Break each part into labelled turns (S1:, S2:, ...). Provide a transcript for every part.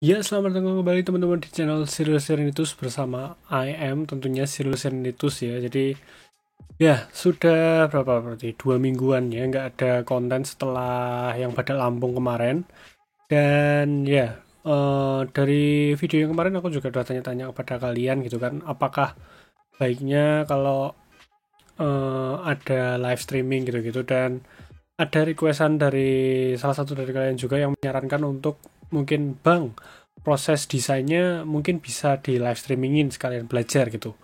S1: Ya, selamat datang kembali teman-teman di channel Cyril Serenitus bersama IM tentunya Cyril Serenitus ya. Jadi ya sudah berapa berarti 2 mingguan ya nggak ada konten setelah yang pada Lampung kemarin. Dan ya dari video yang kemarin aku juga udah tanya-tanya kepada kalian gitu kan, apakah baiknya kalau ada live streaming gitu-gitu. Dan ada requestan dari salah satu dari kalian juga yang menyarankan untuk mungkin bang proses desainnya mungkin bisa di live streamingin sekalian belajar gitu.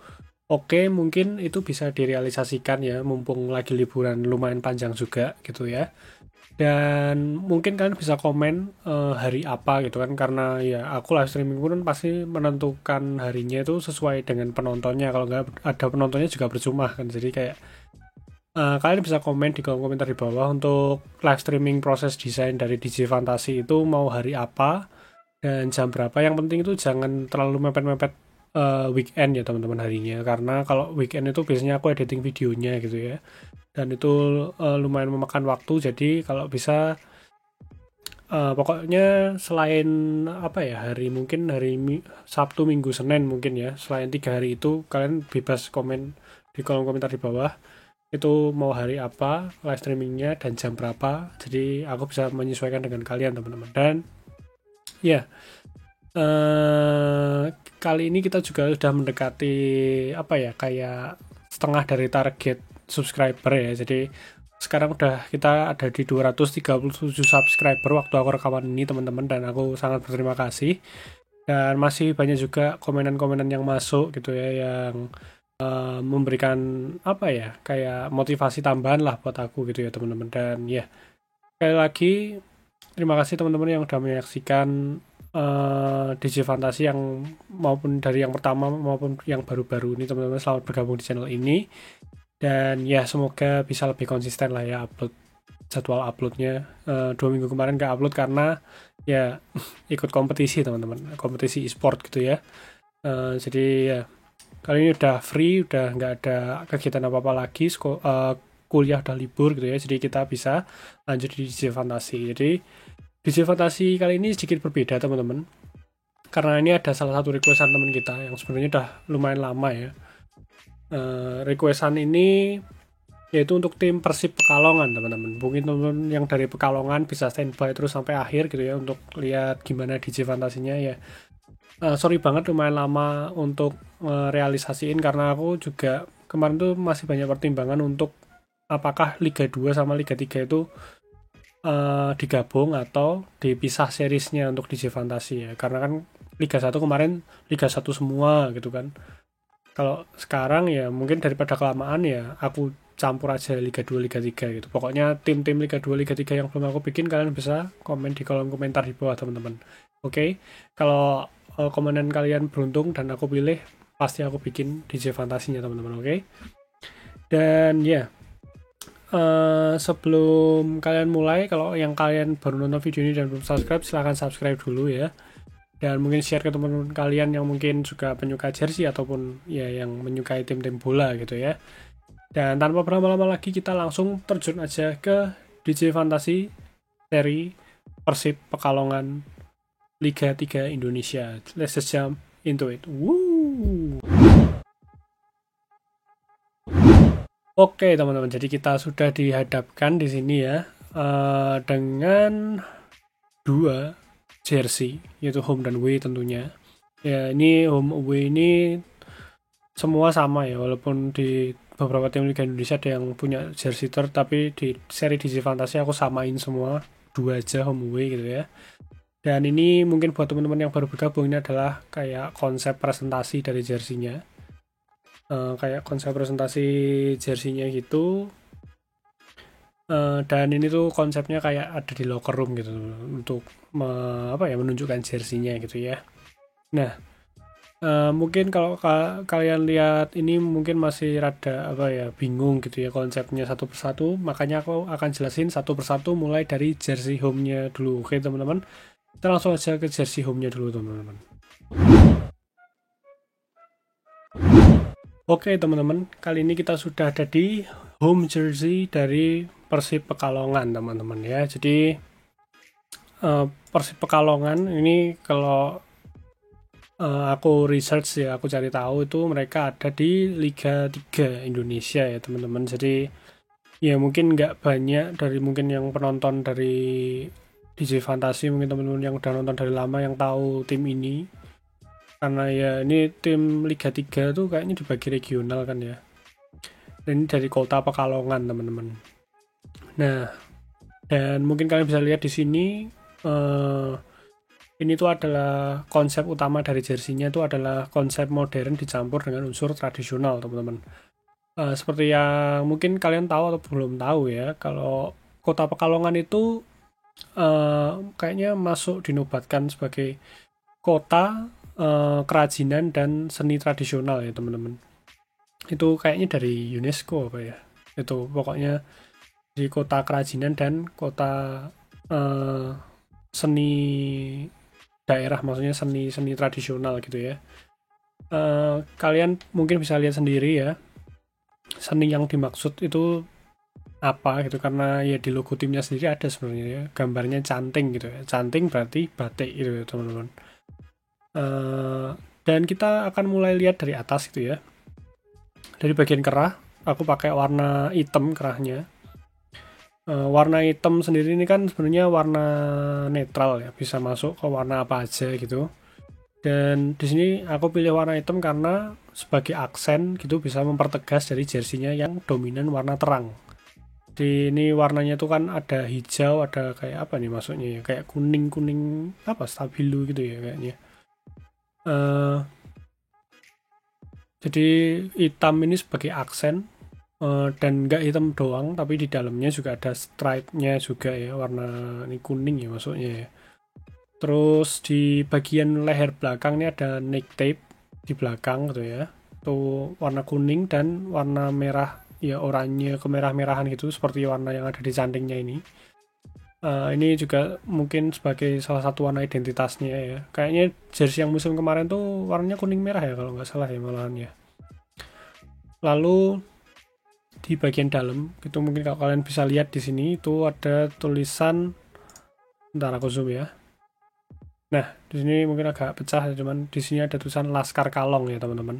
S1: Oke, mungkin itu bisa direalisasikan ya, mumpung lagi liburan lumayan panjang juga gitu ya. Dan mungkin kalian bisa komen hari apa gitu kan, karena ya aku live streaming pun pasti menentukan harinya itu sesuai dengan penontonnya. Kalau nggak ada penontonnya juga percuma kan. Jadi kayak kalian bisa komen di kolom komentar di bawah untuk live streaming proses desain dari DJ Fantasi itu mau hari apa dan jam berapa. Yang penting itu jangan terlalu mepet-mepet weekend ya teman-teman harinya, karena kalau weekend itu biasanya aku editing videonya gitu ya, dan itu lumayan memakan waktu. Jadi kalau bisa pokoknya selain apa ya, hari mungkin hari Sabtu, Minggu, Senin mungkin ya, selain 3 hari itu kalian bebas komen di kolom komentar di bawah itu mau hari apa live streamingnya dan jam berapa, jadi aku bisa menyesuaikan dengan kalian teman-teman. Dan ya eh, kali ini kita juga sudah mendekati apa ya, kayak setengah dari target subscriber ya. Jadi sekarang udah kita ada di 237 subscriber waktu aku rekaman ini teman-teman, dan aku sangat berterima kasih. Dan masih banyak juga komenan-komenan yang masuk gitu ya, yang memberikan apa ya, kayak motivasi tambahan lah buat aku gitu ya teman-teman. Dan ya sekali lagi terima kasih teman-teman yang udah menyaksikan DJ Fantasi yang maupun dari yang pertama maupun yang baru-baru ini teman-teman. Selamat bergabung di channel ini, dan ya semoga bisa lebih konsisten lah ya jadwal uploadnya. 2 minggu kemarin gak upload karena ya ikut kompetisi teman-teman, kompetisi e-sport gitu ya. Jadi ya kali ini udah free, udah nggak ada kegiatan apa-apa lagi, kuliah udah libur gitu ya, jadi kita bisa lanjut di DJ Fantasi. Jadi DJ Fantasi kali ini sedikit berbeda teman-teman, karena ini ada salah satu requestan teman kita yang sebenarnya udah lumayan lama ya. Requestan ini yaitu untuk tim Persib Pekalongan teman-teman. Mungkin teman-teman yang dari Pekalongan bisa standby terus sampai akhir gitu ya untuk lihat gimana DJ Fantasinya ya. Sorry banget lumayan lama untuk realisasiin, karena aku juga kemarin tuh masih banyak pertimbangan untuk apakah Liga 2 sama Liga 3 itu digabung atau dipisah seriesnya untuk DJ Fantasi ya. Karena kan Liga 1 kemarin Liga 1 semua gitu kan. Kalau sekarang ya mungkin daripada kelamaan ya aku campur aja Liga 2 Liga 3 gitu. Pokoknya tim-tim Liga 2 Liga 3 yang belum aku bikin, kalian bisa komen di kolom komentar di bawah teman-teman. Oke. Kalau komenan kalian beruntung dan aku pilih, pasti aku bikin DJ Fantasinya teman-teman. Oke. Dan ya sebelum kalian mulai, kalau yang kalian baru nonton video ini dan belum subscribe, silahkan subscribe dulu ya. Dan mungkin share ke teman-teman kalian yang mungkin juga penyuka jersey ataupun ya yang menyukai tim-tim bola gitu ya. Dan tanpa berlama-lama lagi, kita langsung terjun aja ke DJ Fantasi seri Persib Pekalongan Liga 3 Indonesia. Let's just jump into it. Woo! Oke teman-teman, jadi kita sudah dihadapkan di sini ya dengan dua jersey, yaitu home dan away tentunya. Ya ini home away ini semua sama ya, walaupun di beberapa tim Liga Indonesia ada yang punya jersey third, tapi di seri DC Fantasy aku samain semua dua aja home away gitu ya. Dan ini mungkin buat teman-teman yang baru bergabung, ini adalah kayak konsep presentasi dari jersinya. Kayak konsep presentasi jersinya gitu. Dan ini tuh konsepnya kayak ada di locker room gitu untuk apa ya, menunjukkan jersinya gitu ya. Nah, mungkin kalau kalian lihat ini mungkin masih rada apa ya, bingung gitu ya konsepnya satu persatu, makanya aku akan jelasin satu persatu mulai dari jersey home-nya dulu. Oke teman-teman, kita langsung aja ke jersey home-nya dulu teman-teman. Oke teman-teman, kali ini kita sudah ada di home jersey dari Persib Pekalongan teman-teman ya. Jadi Persib Pekalongan ini kalau aku research ya, aku cari tahu itu mereka ada di Liga 3 Indonesia ya teman-teman. Jadi ya mungkin nggak banyak dari mungkin yang penonton dari DJ Fantasi, mungkin teman-teman yang udah nonton dari lama yang tahu tim ini. Karena ya ini tim Liga 3 tuh kayaknya dibagi regional kan ya. Dan ini dari kota Pekalongan teman-teman. Nah, dan mungkin kalian bisa lihat di sini ini tuh adalah konsep utama dari jersinya, itu adalah konsep modern dicampur dengan unsur tradisional teman-teman. Seperti yang mungkin kalian tahu atau belum tahu ya, kalau kota Pekalongan itu kayaknya masuk dinobatkan sebagai kota kerajinan dan seni tradisional ya teman-teman. Itu kayaknya dari UNESCO apa ya, itu pokoknya di kota kerajinan dan kota seni daerah, maksudnya seni tradisional gitu ya. Kalian mungkin bisa lihat sendiri ya seni yang dimaksud itu apa gitu, karena ya di logo timnya sendiri ada sebenarnya ya, gambarnya canting gitu ya. Canting berarti batik gitu ya teman-teman. Dan kita akan mulai lihat dari atas gitu ya. Dari bagian kerah, aku pakai warna hitam kerahnya. Warna hitam sendiri ini kan sebenarnya warna netral ya, bisa masuk ke warna apa aja gitu. Dan di sini aku pilih warna hitam karena sebagai aksen gitu, bisa mempertegas dari jersinya yang dominan warna terang. Di ini warnanya tuh kan ada hijau, ada kayak apa nih maksudnya ya, kayak kuning-kuning apa stabilo gitu ya kayaknya. Jadi hitam ini sebagai aksen, dan nggak hitam doang, tapi di dalamnya juga ada stripe-nya juga ya, warna ini kuning ya maksudnya ya. Terus di bagian leher belakang ini ada neck tape di belakang gitu ya. Itu warna kuning dan warna merah ya, oranye kemerah-merahan gitu seperti warna yang ada di cantingnya ini. Ini juga mungkin sebagai salah satu warna identitasnya ya. Kayaknya jersey yang musim kemarin tuh warnanya kuning merah ya kalau nggak salah ya malahan ya. Lalu di bagian dalam itu mungkin kalau kalian bisa lihat di sini itu ada tulisan, bentar aku zoom ya. Nah, di sini mungkin agak pecah, cuman di sini ada tulisan Laskar Kalong ya teman-teman.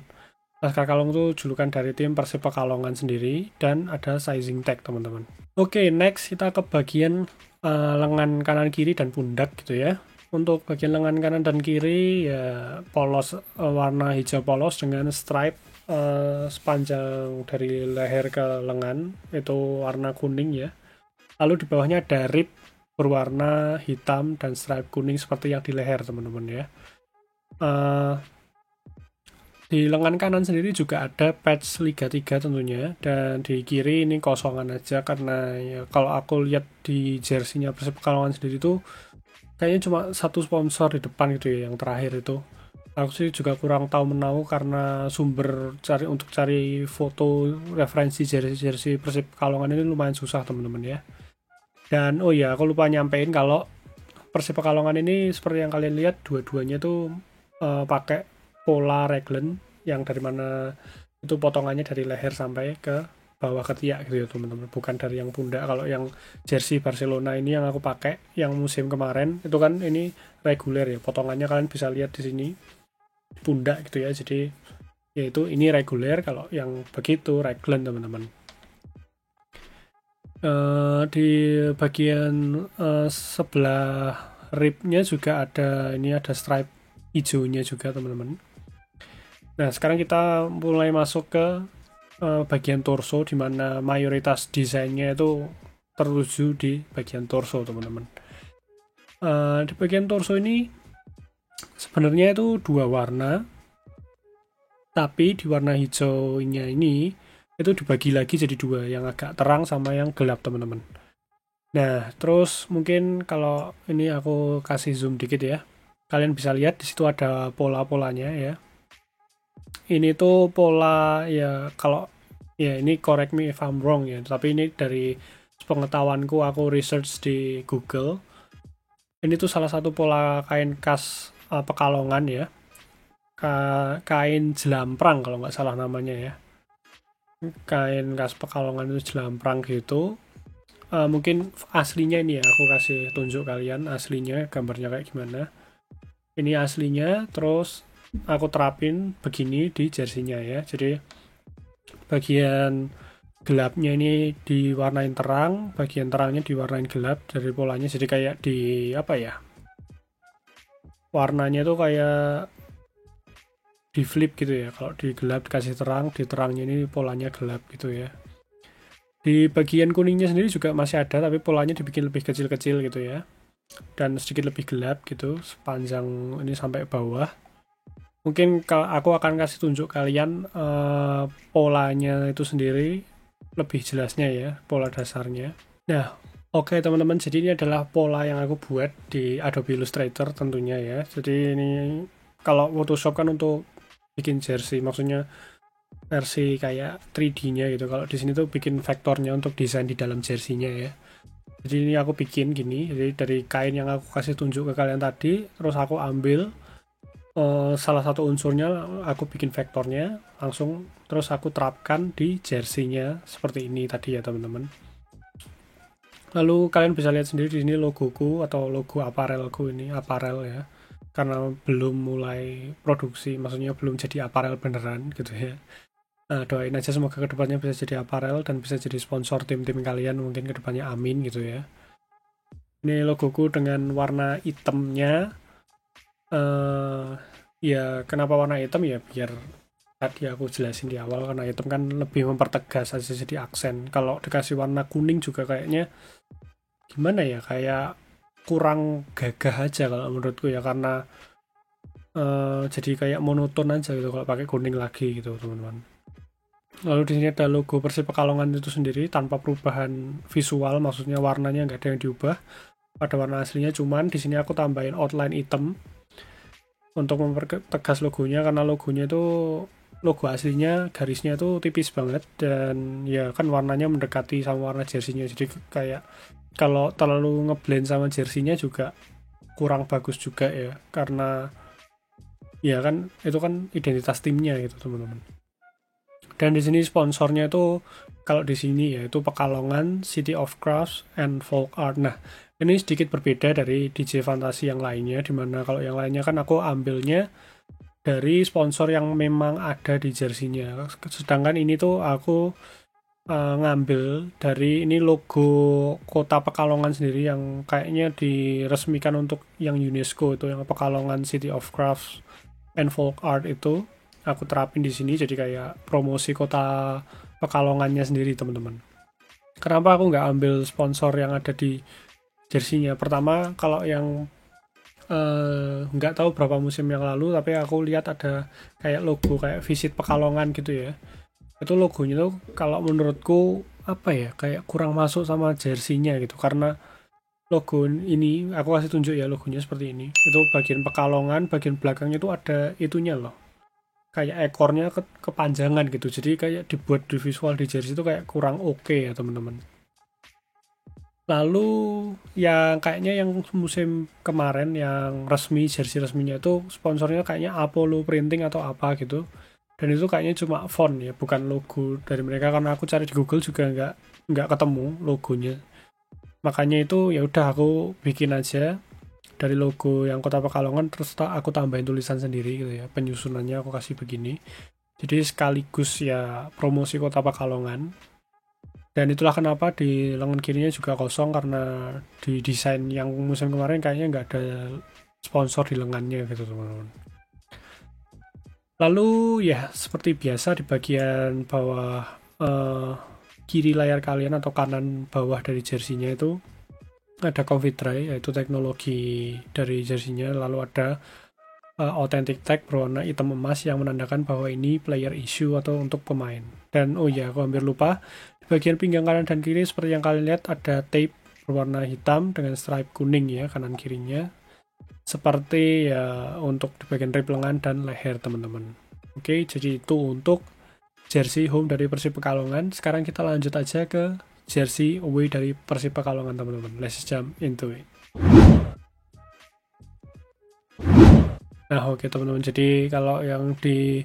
S1: Laskar Kalong itu julukan dari tim Persib Pekalongan sendiri, dan ada sizing tag teman-teman. Oke, next kita ke bagian lengan kanan kiri dan pundak gitu ya. Untuk bagian lengan kanan dan kiri ya polos, warna hijau polos dengan stripe sepanjang dari leher ke lengan itu warna kuning ya. Lalu di bawahnya ada rib berwarna hitam dan stripe kuning seperti yang di leher teman-teman ya. Di lengan kanan sendiri juga ada patch Liga 3 tentunya, dan di kiri ini kosongan aja karena ya kalau aku lihat di jersinya Persib Pekalongan sendiri tuh kayaknya cuma satu sponsor di depan gitu ya, yang terakhir itu. Aku sih juga kurang tahu menahu karena sumber untuk cari foto referensi jersey Persib Pekalongan ini lumayan susah teman-teman ya. Dan oh ya, aku lupa nyampein kalau Persib Pekalongan ini seperti yang kalian lihat dua-duanya tuh pakai pola raglan yang dari mana itu potongannya dari leher sampai ke bawah ketiak gitu ya teman-teman, bukan dari yang pundak. Kalau yang jersey Barcelona ini yang aku pakai yang musim kemarin itu kan ini reguler ya, potongannya kalian bisa lihat di sini pundak gitu ya, jadi yaitu ini reguler, kalau yang begitu raglan teman-teman. Di bagian sebelah ribnya juga ada, ini ada stripe hijaunya juga teman-teman. Nah sekarang kita mulai masuk ke bagian torso, di mana mayoritas desainnya itu tertuju di bagian torso teman-teman. Di bagian torso ini sebenarnya itu dua warna, tapi di warna hijaunya ini itu dibagi lagi jadi dua, yang agak terang sama yang gelap teman-teman. Nah terus mungkin kalau ini aku kasih zoom dikit ya, kalian bisa lihat di situ ada pola-polanya ya. Ini tuh pola ya, kalau ya ini correct me if I'm wrong ya, tapi ini dari pengetahuanku, aku research di Google. Ini tuh salah satu pola kain khas Pekalongan ya, kain jelamprang kalau nggak salah namanya ya. Kain khas Pekalongan itu jelamprang gitu. mungkin aslinya ini ya, aku kasih tunjuk kalian aslinya gambarnya kayak gimana. Ini aslinya, terus aku terapin begini di jersey-nya ya. Jadi bagian gelapnya ini diwarnain terang, bagian terangnya diwarnain gelap dari polanya. Jadi kayak di apa ya? Warnanya tuh kayak di flip gitu ya. Kalau di gelap dikasih terang, di terangnya ini polanya gelap gitu ya. Di bagian kuningnya sendiri juga masih ada, tapi polanya dibikin lebih kecil-kecil gitu ya. Dan sedikit lebih gelap gitu, sepanjang ini sampai bawah. Mungkin kalau aku akan kasih tunjuk kalian polanya itu sendiri, lebih jelasnya ya, pola dasarnya. Nah, oke teman-teman, jadi ini adalah pola yang aku buat di Adobe Illustrator tentunya ya. Jadi ini kalau Photoshop kan untuk bikin jersey, maksudnya versi kayak 3D-nya gitu. Kalau di sini tuh bikin vektornya untuk desain di dalam jersey-nya ya. Jadi ini aku bikin gini, jadi dari kain yang aku kasih tunjuk ke kalian tadi, terus aku ambil salah satu unsurnya, aku bikin vektornya langsung, terus aku terapkan di jersey-nya seperti ini tadi ya teman-teman. Lalu kalian bisa lihat sendiri di sini logoku atau logo aparelku, ini aparel ya, karena belum mulai produksi, maksudnya belum jadi aparel beneran gitu ya. Nah, doain aja semoga kedepannya bisa jadi aparel dan bisa jadi sponsor tim-tim kalian, mungkin kedepannya amin gitu ya. Ini logoku dengan warna hitamnya. Ya kenapa warna hitam ya, biar tadi aku jelasin di awal, karena hitam kan lebih mempertegas aja, jadi aksen. Kalau dikasih warna kuning juga kayaknya gimana ya, kayak kurang gagah aja kalau menurutku ya, karena jadi kayak monoton aja gitu kalau pakai kuning lagi gitu teman-teman. Lalu di sini ada logo Persib Pekalongan itu sendiri tanpa perubahan visual, maksudnya warnanya nggak ada yang diubah pada warna aslinya, cuman di sini aku tambahin outline hitam untuk mempertegas logonya, karena logonya itu, logo aslinya garisnya itu tipis banget, dan ya kan warnanya mendekati sama warna jersey-nya, jadi kayak kalau terlalu ngeblend sama jersey-nya juga kurang bagus juga ya, karena ya kan itu kan identitas timnya gitu teman-teman. Dan di sini sponsornya itu, kalau di sini ya itu Pekalongan City of Crafts and Folk Art. Nah, ini sedikit berbeda dari DJ Fantasi yang lainnya, dimana kalau yang lainnya kan aku ambilnya dari sponsor yang memang ada di jersey-nya. Sedangkan ini tuh aku ngambil dari ini logo kota Pekalongan sendiri yang kayaknya diresmikan untuk yang UNESCO itu, yang Pekalongan City of Crafts and Folk Art itu. Aku terapin di sini jadi kayak promosi kota Pekalongannya sendiri teman-teman. Kenapa aku nggak ambil sponsor yang ada di jersey-nya? Pertama, kalau yang nggak tahu berapa musim yang lalu, tapi aku lihat ada kayak logo kayak Visit Pekalongan gitu ya. Itu logonya tuh kalau menurutku apa ya, kayak kurang masuk sama jersey-nya gitu, karena logo ini aku kasih tunjuk ya, logonya seperti ini. Itu bagian Pekalongan, bagian belakangnya tuh ada itunya loh, kayak ekornya kepanjangan gitu, jadi kayak dibuat di visual di jersey itu kayak kurang oke ya teman-teman. Lalu yang kayaknya yang musim kemarin yang resmi, jersey resminya itu sponsornya kayaknya Apollo Printing atau apa gitu, dan itu kayaknya cuma font ya, bukan logo dari mereka, karena aku cari di Google juga nggak ketemu logonya. Makanya itu ya udah aku bikin aja dari logo yang Kota Pekalongan, terus aku tambahin tulisan sendiri gitu ya, penyusunannya aku kasih begini, jadi sekaligus ya promosi Kota Pekalongan. Dan itulah kenapa di lengan kirinya juga kosong, karena di desain yang musim kemarin kayaknya nggak ada sponsor di lengannya gitu teman-teman. Lalu ya seperti biasa di bagian bawah kiri layar kalian atau kanan bawah dari jersey-nya itu ada Comfy Dry, yaitu teknologi dari jersey-nya. Lalu ada authentic tag berwarna hitam emas yang menandakan bahwa ini player issue atau untuk pemain. Dan oh ya, aku hampir lupa, di bagian pinggang kanan dan kiri seperti yang kalian lihat ada tape berwarna hitam dengan stripe kuning ya kanan kirinya, seperti ya untuk di bagian rib lengan dan leher teman-teman. Oke, jadi itu untuk jersey home dari Persib Pekalongan. Sekarang kita lanjut aja ke jersey away dari Persib Pekalongan teman-teman. Let's jump into it. Nah oke teman-teman, jadi kalau yang di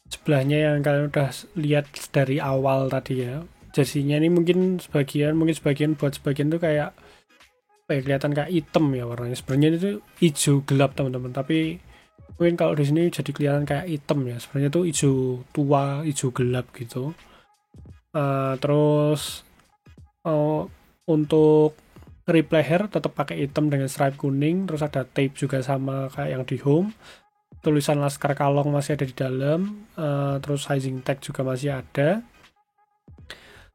S1: sebelahnya yang kalian udah lihat dari awal tadi ya, jersinya ini mungkin sebagian buat sebagian tuh kayak kelihatan kayak hitam ya warnanya. Sebenarnya itu hijau gelap teman-teman, tapi mungkin kalau di sini jadi kelihatan kayak hitam ya. Sebenarnya itu hijau tua, hijau gelap gitu. Terus untuk replay hair tetap pakai hitam dengan stripe kuning, terus ada tape juga sama kayak yang di home. Tulisan Laskar Kalong masih ada di dalam, terus sizing tag juga masih ada.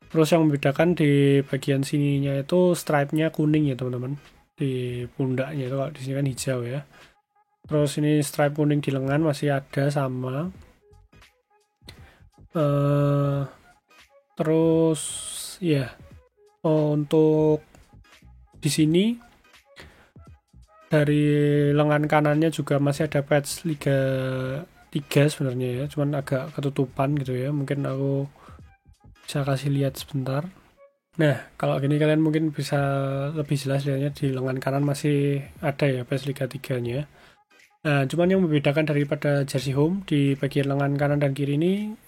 S1: Terus yang membedakan di bagian sininya itu stripe-nya kuning ya teman-teman, di pundaknya itu, kalau di sini kan hijau ya. Terus ini stripe kuning di lengan masih ada sama. Terus ya untuk di sini dari lengan kanannya juga masih ada patch Liga 3 sebenarnya ya, cuman agak ketutupan gitu ya. Mungkin aku bisa kasih lihat sebentar. Nah, kalau gini kalian mungkin bisa lebih jelas lihatnya di lengan kanan masih ada ya patch Liga 3-nya. Nah, cuman yang membedakan daripada jersey home di bagian lengan kanan dan kiri ini,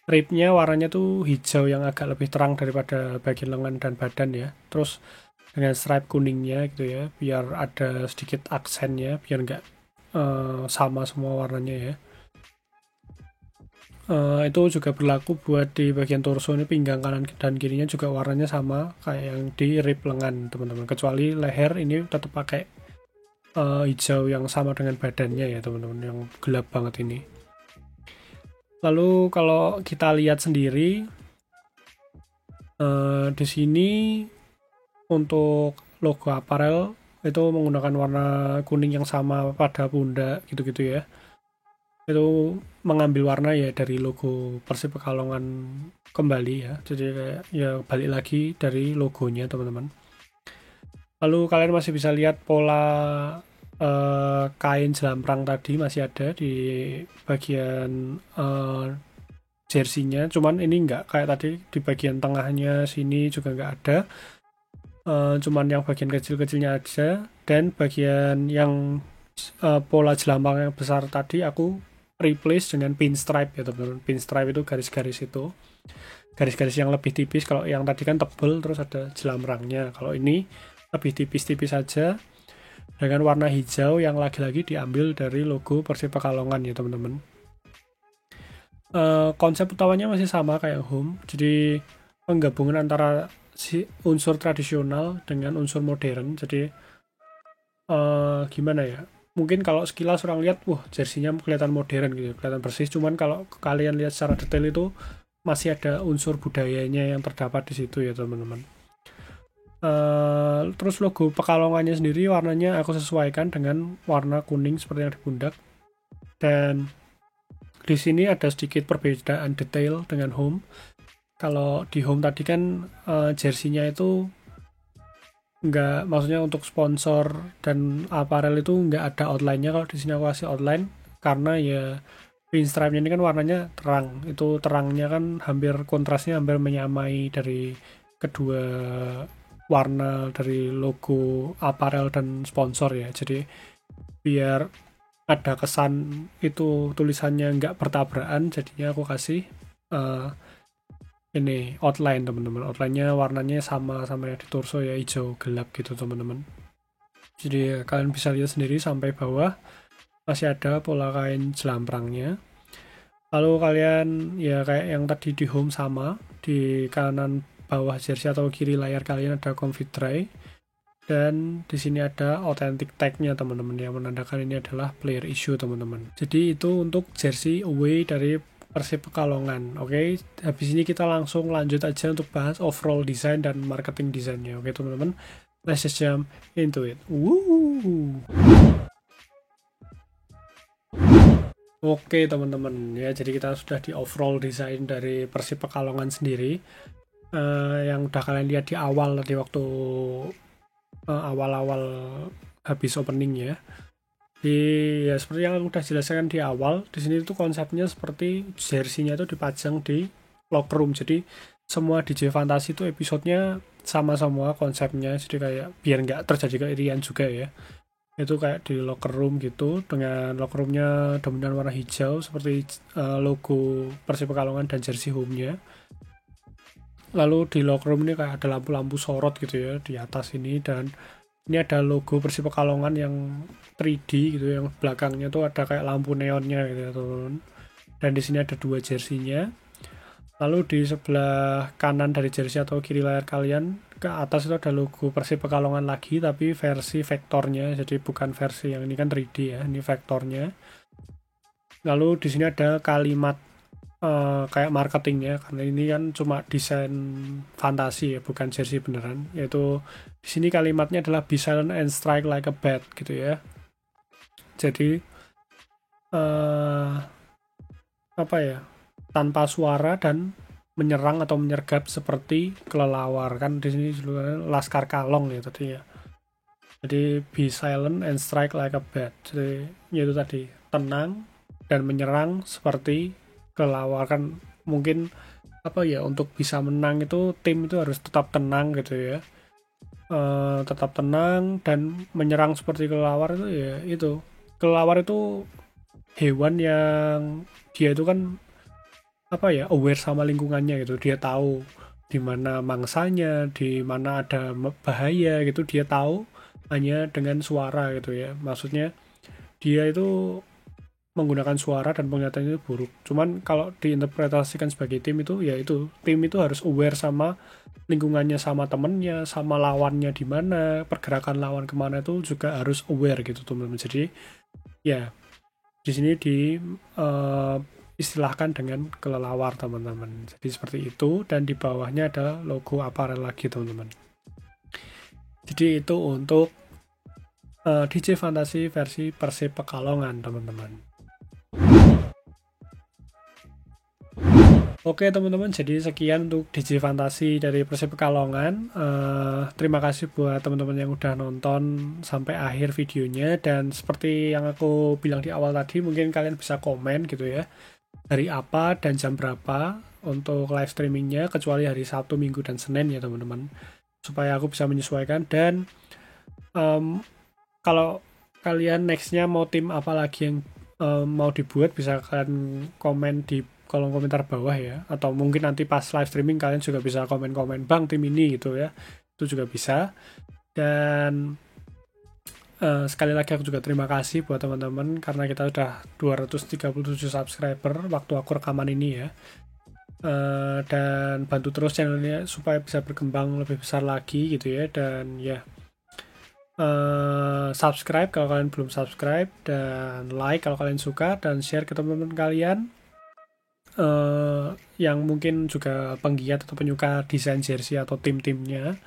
S1: ribnya warnanya tuh hijau yang agak lebih terang daripada bagian lengan dan badan ya. Terus dengan stripe kuningnya gitu ya, biar ada sedikit aksennya, biar nggak sama semua warnanya ya. Itu juga berlaku buat di bagian torso ini, pinggang kanan dan kirinya juga warnanya sama kayak yang di rib lengan teman-teman, kecuali leher ini tetap pakai hijau yang sama dengan badannya ya teman-teman, yang gelap banget ini. Lalu kalau kita lihat sendiri di sini untuk logo apparel itu menggunakan warna kuning yang sama pada pundak gitu-gitu ya. Itu mengambil warna ya dari logo Persib Pekalongan kembali ya. Jadi kayak ya balik lagi dari logonya teman-teman. Lalu kalian masih bisa lihat pola kain jelamprang tadi masih ada di bagian jersinya. Cuman ini nggak kayak tadi di bagian tengahnya sini juga nggak ada. Cuman yang bagian kecil-kecilnya aja, dan bagian yang pola jelamprang yang besar tadi aku replace dengan pinstripe ya teman-teman. Pinstripe itu garis-garis itu, garis-garis yang lebih tipis. Kalau yang tadi kan tebel terus ada jelamprangnya, kalau ini lebih tipis-tipis saja dengan warna hijau yang lagi-lagi diambil dari logo Persib Pekalongan ya teman-teman. Konsep utamanya masih sama kayak home, jadi penggabungan antara si unsur tradisional dengan unsur modern. Jadi gimana ya, mungkin kalau sekilas orang lihat wah jersinya kelihatan modern gitu, kelihatan bersih, cuman kalau kalian lihat secara detail itu masih ada unsur budayanya yang terdapat di situ ya teman-teman. Terus logo Pekalongannya sendiri warnanya aku sesuaikan dengan warna kuning seperti yang di pundak, dan di sini ada sedikit perbedaan detail dengan home. Kalau di home tadi kan jersinya itu nggak, maksudnya untuk sponsor dan apparel itu nggak ada outline-nya. Kalau di sini aku kasih outline karena ya pinstripe-nya ini kan warnanya terang, itu terangnya kan hampir kontrasnya hampir menyamai dari kedua warna dari logo apparel dan sponsor ya. Jadi biar ada kesan itu tulisannya nggak bertabrakan, jadinya aku kasih ini outline teman-teman. Outline-nya warnanya sama yang di torso ya, hijau gelap gitu teman-teman. Jadi kalian bisa lihat sendiri sampai bawah masih ada pola kain jelamprangnya. Lalu kalian ya kayak yang tadi di home sama, di kanan bawah jersey atau kiri layar kalian ada Comfy Dry, dan di sini ada authentic tag-nya teman-teman yang menandakan ini adalah player issue teman-teman. Jadi itu untuk jersey away dari Persib Pekalongan. Oke, habis ini kita langsung lanjut aja untuk bahas overall design dan marketing desainnya. Oke teman-teman, let's just jump into it. Woo! Oke teman-teman ya, jadi kita sudah di overall design dari Persib Pekalongan sendiri, yang udah kalian lihat di awal tadi waktu awal-awal habis opening ya. Ya seperti yang aku udah jelaskan di awal, di sini tuh konsepnya seperti jersinya itu dipajang di locker room. Jadi semua DJ Fantasi itu episodenya sama semua konsepnya, jadi kayak biar nggak terjadi keirian juga ya. Itu kayak di locker room gitu, dengan locker roomnya dominan warna hijau seperti logo Persib Pekalongan dan jersey home-nya. Lalu di locker room ini kayak ada lampu-lampu sorot gitu ya di atas ini, dan ini ada logo Persib Pekalongan yang 3D gitu, yang belakangnya tuh ada kayak lampu neonnya gitu ya teman-teman. Dan di sini ada 2 jersinya. Lalu di sebelah kanan dari jersey atau kiri layar kalian ke atas itu ada logo Persib Pekalongan lagi, tapi versi vektornya, jadi bukan versi yang ini kan 3D ya, ini vektornya. Lalu di sini ada kalimat kayak marketingnya, karena ini kan cuma desain fantasi ya, bukan jersey beneran. Yaitu di sini kalimatnya adalah be silent and strike like a bat gitu ya. Jadi apa ya? Tanpa suara dan menyerang atau menyergap seperti kelelawar, kan di sini Laskar Kalong ya tadi ya. Jadi be silent and strike like a bat. Jadi yaitu tadi tenang dan menyerang seperti kelelawar, kan mungkin apa ya, untuk bisa menang itu tim itu harus tetap tenang gitu ya. Tetap tenang dan menyerang seperti kelelawar itu ya, itu kelelawar itu hewan yang dia itu kan apa ya, aware sama lingkungannya gitu, dia tahu di mana mangsanya, di mana ada bahaya gitu, dia tahu hanya dengan suara gitu ya. Maksudnya dia itu menggunakan suara dan penglihatannya itu buruk. Cuman kalau diinterpretasikan sebagai tim itu ya, itu tim itu harus aware sama lingkungannya, sama temennya, sama lawannya di mana, pergerakan lawan kemana itu juga harus aware gitu teman-teman. Jadi ya di sini istilahkan dengan kelelawar teman-teman. Jadi seperti itu, dan di bawahnya ada logo aparel lagi teman-teman. Jadi itu untuk DJ Fantasi versi Persib Pekalongan teman-teman. Oke teman-teman, jadi sekian untuk DJ Fantasi dari Persib Pekalongan. Terima kasih buat teman-teman yang udah nonton sampai akhir videonya, dan seperti yang aku bilang di awal tadi, mungkin kalian bisa komen gitu ya, hari apa dan jam berapa untuk live streamingnya, kecuali hari Sabtu, Minggu, dan Senin ya teman-teman, supaya aku bisa menyesuaikan. Dan kalau kalian nextnya mau tim apa lagi yang mau dibuat, bisa kalian komen di kolom komentar bawah ya, atau mungkin nanti pas live streaming kalian juga bisa komen-komen, bang tim ini gitu ya, itu juga bisa. Dan sekali lagi aku juga terima kasih buat teman-teman, karena kita udah 237 subscriber waktu aku rekaman ini ya. Dan bantu terus channelnya supaya bisa berkembang lebih besar lagi gitu ya. Dan ya subscribe kalau kalian belum subscribe, dan like kalau kalian suka, dan share ke teman-teman kalian yang mungkin juga penggiat atau penyuka desain jersey atau tim-timnya.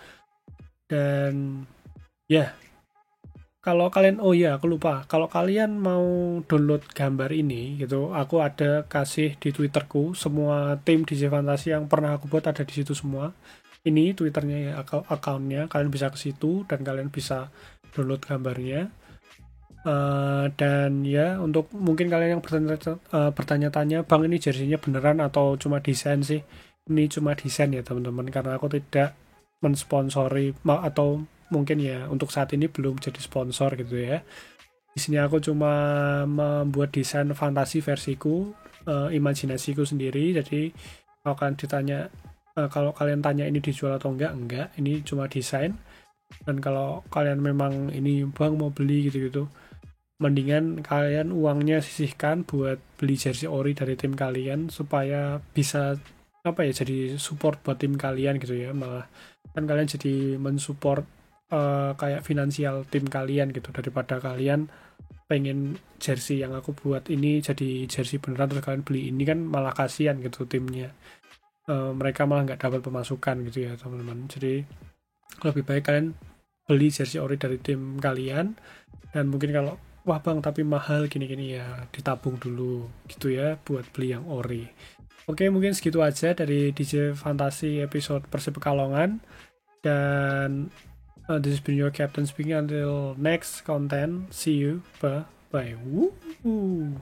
S1: Dan ya kalau kalian, oh ya aku lupa, kalau kalian mau download gambar ini gitu, aku ada kasih di Twitterku, semua tim DJ Fantasi yang pernah aku buat ada di situ semua. Ini Twitternya ya, akunnya, kalian bisa ke situ dan kalian bisa download gambarnya. Dan ya untuk mungkin kalian yang bertanya-tanya, bang ini jersinya beneran atau cuma desain sih? Ini cuma desain ya teman-teman, karena aku tidak mensponsori atau mungkin ya untuk saat ini belum jadi sponsor gitu ya. Di sini aku cuma membuat desain fantasi versiku, imajinasiku sendiri. Jadi kalau kalian ditanya, kalau kalian tanya ini dijual atau enggak, ini cuma desain. Dan kalau kalian memang ini bang mau beli gitu-gitu, mendingan kalian uangnya sisihkan buat beli jersey ori dari tim kalian, supaya bisa apa ya, jadi support buat tim kalian gitu ya. Malah kan kalian jadi mensupport kayak finansial tim kalian gitu, daripada kalian pengen jersey yang aku buat ini jadi jersey beneran terus kalian beli ini, kan malah kasihan gitu timnya. Mereka malah nggak dapat pemasukan gitu ya teman-teman. Jadi lebih baik kalian beli jersey ori dari tim kalian. Dan mungkin kalau wah bang tapi mahal gini-gini, ya ditabung dulu gitu ya buat beli yang ori. Oke, mungkin segitu aja dari DJ Fantasi episode Persib Pekalongan. Dan this has been your captain speaking. Until next content, see you, bye bye. Woo.